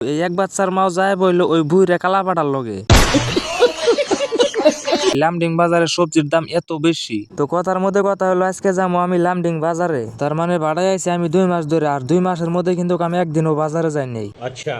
এই এক বাচ্চার মাও যায় বললো ওই বুইরে কালা পাটার লগে। লামডিং বাজারে সবজির দাম এত বেশি, তো কথার মধ্যে কথা হলো আজকে যাবো আমি লামডিং বাজারে। তার মানে ভাড়ায় আইছি আমি 2 মাস ধরে, আর 2 মাসের মধ্যে কিন্তু আমি একদিনও বাজারে যাই নাই। আচ্ছা,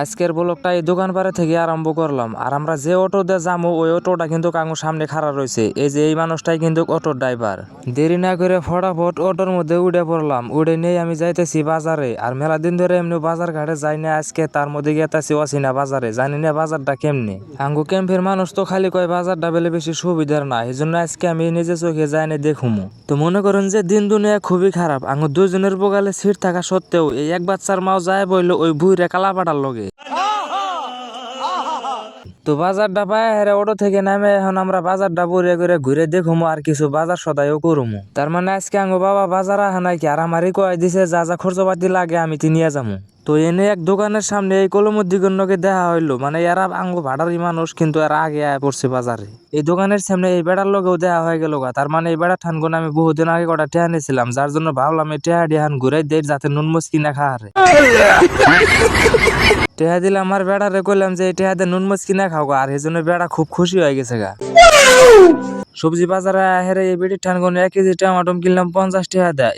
আজকের ব্লগটা এই দোকান পাড়া থেকে আরম্ভ করলাম। আর আমরা যে অটো দিয়ে যাবো ওই অটোটা কিন্তু কাঙ্গুর সামনে খাড়া রয়েছে। এই যে এই মানুষটাই কিন্তু অটোর ড্রাইভার। দেরি না করে ফটাফট অটোর মধ্যে উঠে পড়লাম। উঠে নিয়ে আমি যাইতেছি বাজারে। আর মেলা দিন ধরে এমনি বাজার ঘাটে যাই না, আজকে তার মধ্যে গেতেছি অচিনা বাজারে। জানি না বাজারটা কেমনে। আঙ্গু ক্যাম্পের মানুষ তো খালি কয় বাজারটা বেলে বেশি সুবিধার না, এই জন্য আজকে আমি নিজে চোখে যাই না দেখুমু। তো মনে করেন যে দিন দুনিয়া খুবই খারাপ। আঙ্গু দুজনের বগালে সিট থাকা সত্ত্বেও এই এক বাচ্চার মাও যায় বললো ওই বুইরে কালা পাটার লগে। তো বাজারটা পায় হেরে অটো থেকে নামে এখন আমরা বাজারটা পরে করে ঘুরে দেখুমু আর কিছু বাজার সদাইও করুমু। তার মানে আজকে আঙ্গো বাবা বাজার আহা নাই কি, আর আমারই কয় দিছে যা যা খরচপাতি লাগে আমি নিয়ে যাবো। তো এনে এক দোকানের সামনে এই কলমুদ্দিগণকে দেখা হইলো, মানে এরা আঙ্গো ভাড়ারি মানুষ কিন্তু এরা আগে আয় পড়ছে বাজারে। এই দোকানের সামনে এই বেড়ার লগেও দেখা হয়ে গেল। তার মানে এই বেড়া ঠানগুন আমি বহুদিন আগে কটা টেহা নিয়েছিলাম, যার জন্য ভাবলাম এই টেহা ডিহান ঘুরাই দেয় যাতে নুন মুচকি না খাহারে। টেহা দিলে আমার বেড়ারে কইলাম যে এই টেহা দিয়ে নুন মুচকি না খাও, আর এই জন্য বেড়া খুব খুশি হয়ে গেছে গা। সবজি বাজারে হেরে এই বেড়ি ঠানগুন 1 কেজি টমাটম কিনলাম 50 টাকা দেয়।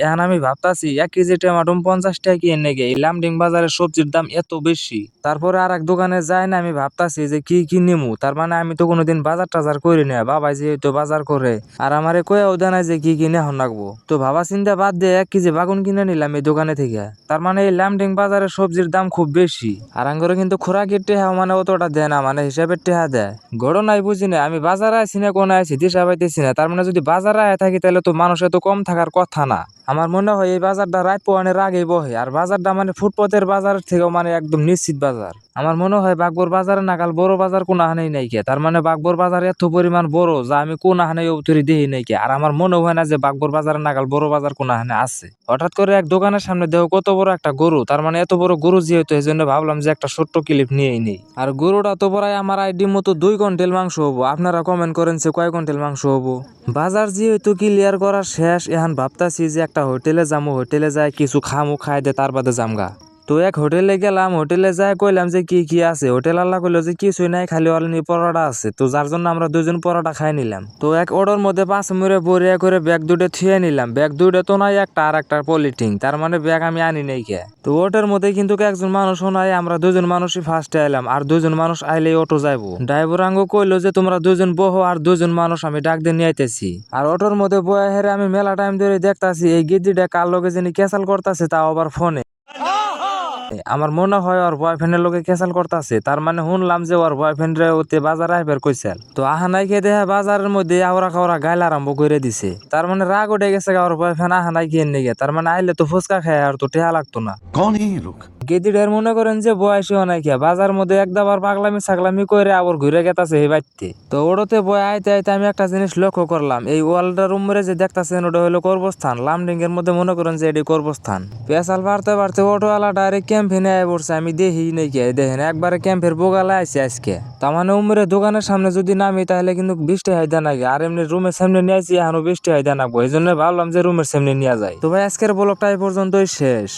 এখন আমি ভাবতাছি 1 কেজি টমাটম 50 টাকা কি এনে গে, এই লামডিং বাজারে সবজির দাম এত বেশি। তারপরে আর এক দোকানে যাই না, আমি ভাবতাছি যে কি নিমু। তার মানে আমি তো কোনোদিন বাজার টাজার করি না, বাবাই যেহেতু বাজার করে আর আমারে কয়েও দেয় যে কি কিনে হন রাখবো। তো ভাবা চিন্তা বাদ দিয়ে 1 কেজি বাগুন কিনে নিলাম এই দোকানে থেকে। তার মানে এই লামডিং বাজারে সবজির দাম খুব বেশি। আর আঙ্গরে কিন্তু খোরাকির টেহা মানে অতটা দেয় না, মানে হিসাবের টেহা দেয়। ঘটনাই বুঝি না, আমি বাজারে আছি না কোন আছি দিশা পাইতেছি না। তার মানে যদি বাজারে আয় থাকি তাহলে তো মানুষের তো কম থাকার কথা না। আমার মনে হয় এই বাজারটা রাত পোহানের আগেই বহে। আর বাজারটা মানে ফুটপাতের বাজার থেকেও মানে একদম নিশ্চিত বাজার। আমার মনে হয় বাগবর বাজারে নাগাল বড় বাজার কোন হানেই নাই কে। তার মানে বাগবর বাজার এত পরিমাণ বড় যা আমি কোন হানে উত্তরি দেখি নাই কে। আর আমার মনে হয় না যে বাগবর বাজারে নাগাল বড় বাজার কোন হানে আছে। হঠাৎ করে এক দোকানের সামনে দেখো কত বড় একটা গরু। তার মানে এত বড় গরু যেহেতু এই জন্য ভাবলাম যে একটা ছোট্ট ক্লিপ নিয়েই নেই। আর গরুটা তো প্রায় আমার আইডি মতো 2 কুইন্টাল মাংস হবো। আপনারা কমেন্ট করেন যে কয় কুইন্টাল মাংস হবো। বাজার যেহেতু ক্লিয়ার করা শেষ, এখন ভাবতাছি যে একটা হোটেলে যাবো, হোটেলে যাই কিছু খামু, খাই দে তার বাদে জামগা। তো এক হোটেলে গেলাম, হোটেলে যাই কইলাম যে কি আছে। হোটেল আল্লাহ কইলো যে কিছুই নাই, খালি অলনি পরোটা আছে। তো যার জন্য আমরা 2জন পরোটা খাই নিলাম। তো এক অর্ডার মধ্যে 5 মুড়ে বরিয়া করে ব্যাগ 2টে থুয়ে নিলাম। ব্যাগ 2টে তো নাই, একটা আর একটা পলিথিন। তার মানে ব্যাগ আমি আনি নাই কে। তো ওটার মধ্যে কিন্তু একজন মানুষও নাই, আমরা 2জন মানুষই ফার্স্টে এলাম। আর 2জন মানুষ আইলে অটো যাইবো। ড্রাইভার আঙ্গ কইলো যে তোমরা 2জন বহো আর 2জন মানুষ আমি ডাক দিয়ে নিয়ে আইতেছি। আর অটোর মধ্যে বয়া হেরে আমি মেলা টাইম ধরে দেখতাছি এই গিদ্দিটা কার লগে যিনি ক্যাসাল করতেছে, তাও আবার ফোনে। আমার মনে হয় ওর বয়ফ্রেন্ডের লোকে ক্যাসাল করতেছে। তার মানে শুনলাম যে ওর বয়ফ্রেন্ড ওতে বাজার আইবার কইছিল। তো আহানাই খেয়ে দেখা বাজারের মধ্যে আওরা খাওয়া গাইল আরম্ভ করে দিছে। তার মানে রাগ উঠে গেছে ওর বয়ফ্রেন্ড আহানাই খেয়ে নিয়ে। তার মানে আইলে তো ফুচকা খায় আর তো টেহা লাগতো না। গেদিডের মনে করেন যে বয়সী অনেক বাজার মধ্যে একদাবার পাগলামি ছাগলামি করে আবার ঘুরে গেতাছে এই বাড়িতে। তো ওড়তে বয় আইতে আইতে আমি একটা জিনিস লক্ষ্য করলাম, এই ওয়ালটার রুমরে যে দেখতাছেন ওটা হলো কর্মস্থান। লামডিং এর মধ্যে মনে করেন যে এটি কর্মস্থান। পেশাল বাড়তে বাড়তে অটোওয়ালা ডাইরেক্ট ক্যাম্পে নিয়ে পড়ছে। আমি দেখি নাকি দেখেন একবারে ক্যাম্পের বোগালে আইছে আজকে। তার মানে উমরে দোকানের সামনে যদি নামি তাহলে কিন্তু 20 টাকা দেয় নাকি। আর এমনি রুমের সামনে নিয়ে আসি এখনো 20 টাকা দেয় নাকবো। এই জন্য ভাবলাম যে রুমের সামনে নিয়ে যায়। তো ভাই আজকের ব্লগটা এই পর্যন্তই শেষ।